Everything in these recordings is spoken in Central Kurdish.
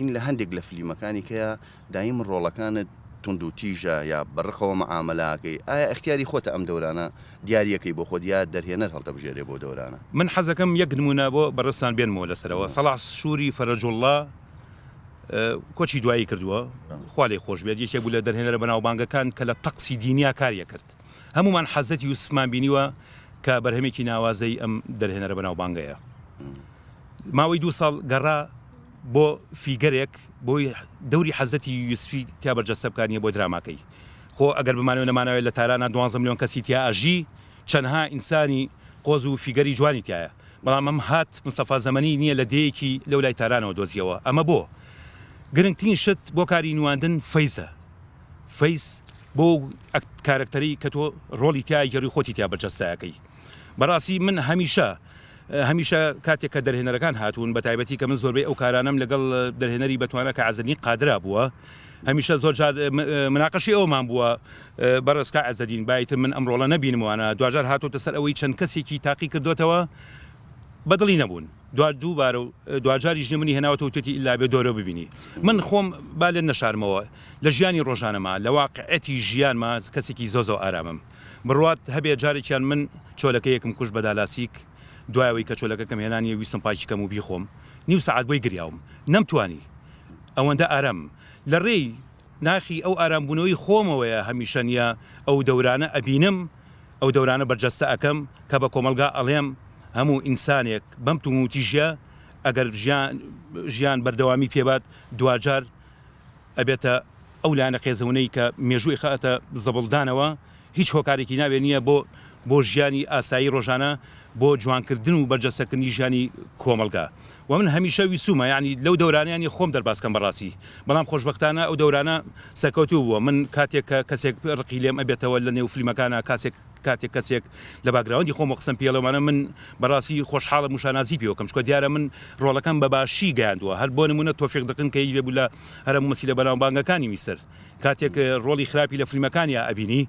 این لە هەندێک لە فلیمەکانێکەیە دایم ڕۆڵەکانت تونند و تیژە یا بەڕقەوە مەعامەلاکەی ئایا اختیاری خۆتە ئەم دەورانە دیاریەکەی بۆ خۆت یا دەرهێنەر هەڵدەبژێرێ بۆ دەورانە. من حەزەکەم یەک نمونە بۆ بەڕستان بێنمەوە لەسەرەوە. سەڵاح سووری فەرەجوڵڵا کۆچی دوایی کردووە، خوا لێی خۆش بێت، یەکێک بوو لە دەرهێنەرە بەناوبانگەکان کە لە تەقسی دینیا کاریە کرد. هەمومان حەزەتی یوسفمان بینیوە کە بەرهەمێکی ناوازەی ئەم دەرهێنەرە بەناوبانگەیە. ماوەی 2 ساڵ گەڕا بۆ فیگەرێک بۆی دەوری حەزەتی یوسفی تیا بەرجەستە بکانیە بۆ دراماکەی. خۆ ئەگەر بمانەوە نەمانەوەی لە تارانە 12 ملیۆن کەسی تیا ئاژی، چەندها ئینسانی قۆز و فیگەری جوانی تایە. بەڵام ئەم هات مستەفا زەمەنی نییە لە دەیەکی لەو لای تارانەوە دۆزیەوە. ئەمە بۆ گرنگترین شت بۆ کاری نواندن فەیزە. فەیز بۆ کارکتەری کە تۆ ڕۆڵی تیا گەڕی خۆتی تیا بەرجەستایەکەی. بەڕاستی من هەمیشە کاتێک کە دەرهێنەرەکان هاتوون بە تایبەتی کە من زۆربەی ئەو کارانم لەگەڵ دەرهێنەری بەتوانە کە عەزەدین قادرا بووە، هەمیشە زۆر جار مناقەشی ئەومان بووە بەڕێز کە عەزەدین بایتر من ئەم ڕۆڵە نەبینموانە، دوجار هاتوۆتە سەر ئەوەی چەند کەسێکی تاقی کردوتەوە بەدڵی نەبوون، دووبارە و دوجاری ژنمنی هێناوەتەوە توێتی ئیلا بێ دۆرە ببینی. من خۆم با لێ نەشارمەوە لە ژیانی ڕۆژانەما لە واقعەتی ژیانما کەسێکی زۆ ئارامم. بڕوات هەبێ جارێکیان من چۆلەکەیەکم کوش بە دالاسیک، دوایەوەی کە چۆلەکەکەم هێنانی ویستم پایکی کەم و بیخۆم، نیو سەعات بۆی گریاوم، نەمتوانی ئەوەندە ئارام لە ڕێی ناخی ئەو ئارامبوونەوەی خۆمەوەیە هەمیشە نیە ئەو دەورانە ئەبینم، ئەو دەورانە بەرجەستە ئەەکەم کە بە کۆمەلگا ئەڵێم هەموو ئینسانێک بەم توموتیژە ئەگەر ژیان بەردەوامی پێبات دوجار ئەبێتە ئەو لایەنە قێزەونەی کە مێژووی خاتە زەبڵدانەوە، هیچ هۆکارێکی نابێ نییە بۆ ژیانی ئاسایی ڕۆژانە، بۆ جوانکردن و بەرجەستەکردنی ژیانی کۆمەلگا. و من هەمیشە ویسومە، یعنی لەو دەورانیانی خۆم دەرباسکەم بەڕاستی، بەڵام خۆشبەختانە ئەو دەورانە سەرکەوتوو بووە. من کاتێک کە کەسێک ڕقی لێم ئەبێتەوە لە نێو فلیمەکانە کاتێک کەسێک لە باگراوەندی خۆم قسەم پێڵەوانە من بەڕاستی خۆشحاڵم موشانازی پێوەکەم، چکە دیارە من ڕۆڵەکەم بە باشی گەیاندووە. هەر بۆ نمونە تۆفیق دقن کە هیچ بوو لە هەرەموو مەسیلە بەناوبانگەکانی میسر، کاتێک ڕۆڵی خراپی لە فلیمەکانیە ئەبینی،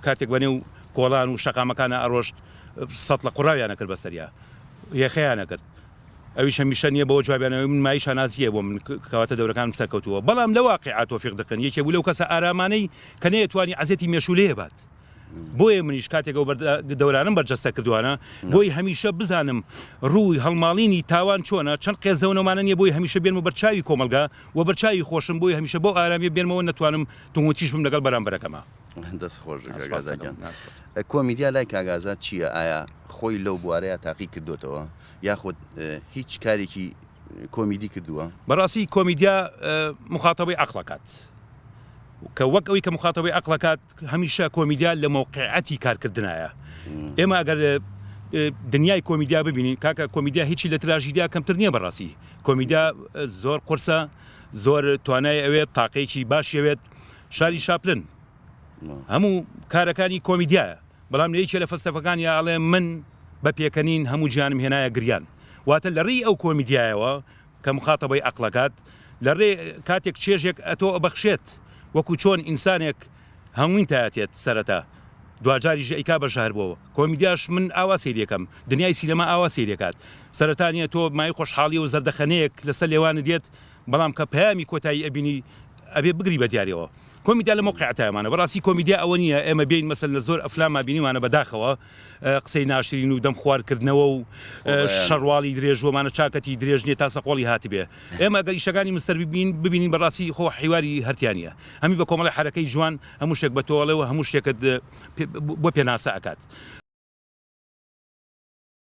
کاتێک بەنێو کۆڵان و شەقامەکانە ئەڕۆشت سەد لە قوڕاویانە کرد بەسەریا یەخەیانە کرد. ئەویش هەمیشە نییە بەوە جوابیانەوەی من مای شانازیە بۆ من کەواتە دەورەکانم سەرکەوتووە. بەڵام لە واقعا تۆفیق دقن یەکێ بوو لەو کەسە ئارامانەی کە نەیەتوانی عەزێتی مێشولەیە بات. بۆیە منیش کاتێک دەورانم بەرجەستە کردوانە بۆی هەمیشە بزانم ڕووی هەڵماڵینی تاوان چۆنە، چەند قێزەونەمانە نیە بۆی هەمیشە بێنمە بەرچاوی کۆمەلگا و بەرچاوی خۆشم، بۆی هەمیشە بۆ ئارامی بێنمەوە نەتوانم توموتیش بم لەگەڵ بەرامبەرەکەمە. دەست خۆش کاگازاکان. کۆمیدیا لای کاگازات چییە؟ ئایا خۆی لەو بوارەیە تاقی کردوتەوە یاخود هیچ کارێکی کۆمیدی کردووە؟ بەڕاستی کۆمیدیا مخاتەبەی عەقڵەکات، کە وەک ئەوەی کە مخاتەبەی عەقڵەکات هەمیشە کۆمیدیا لە موقعەتی کارکردنایە. ئێمە ئەگەر دنیای کۆمیدیا ببینین، کاکە کۆمیدیا هیچی لە تراژیدیا کەمتر نییە. بەڕاستی کۆمیدیا زۆر قورسە، زۆر توانای ئەوێت تاقەیەکی باشیەوێت. شاری شاپلن هەموو کارەکانی کۆمیدیایە، بەڵام لەیەکێ لە فەلسەفەکانی ئاڵێ من بە پێکەنین هەموو گیانم هێنایە گریان. واتە لە ڕێی ئەو کۆمیدیایەوە کە مخاتەبەی عەقڵەکات، لە ڕێ کاتێک چێژێک ئەتۆ ئەبەخشێت وەکو چۆن ئینسانێک هەمووین تایەتێت سەرەتا دوجاریش ئەیکا بەشار بووەوە. کۆمیدیاش من ئاوا سەیرەکەم، دنیای سینەما ئاوا سەیرەکات. سەرەتانیە تۆ مای خۆشحاڵی و زەردەخەنەیەک لەسەر لێوانە دێت، بەڵام کە پەیامی کۆتایی ئەبینی ئەبێ بگری بە دیارەوە. کۆمیدیا لە موقعەتایمانە. بەڕاستی کۆمیدیا ئەوە نییە ئێمە بین مەسەل لە زۆر ئەفلامە بینیوانە بەداخەوە قسەی ناشرین و دەم خواردکردنەوە و شەڕواڵی درێژوەمانە چاکەتی درێژ نیە تا سەقۆڵی هاتبێ. ئێمە ئەگەر ئیشەکانی مستەر ببینین بەڕاستی خۆ حیواری هەرتیانە، هەمی بە کۆمەڵی حرەکەی جوان هەموو شتێک بە تۆڵەوە هەموو شتێکت بۆ پێناسە ئەکات.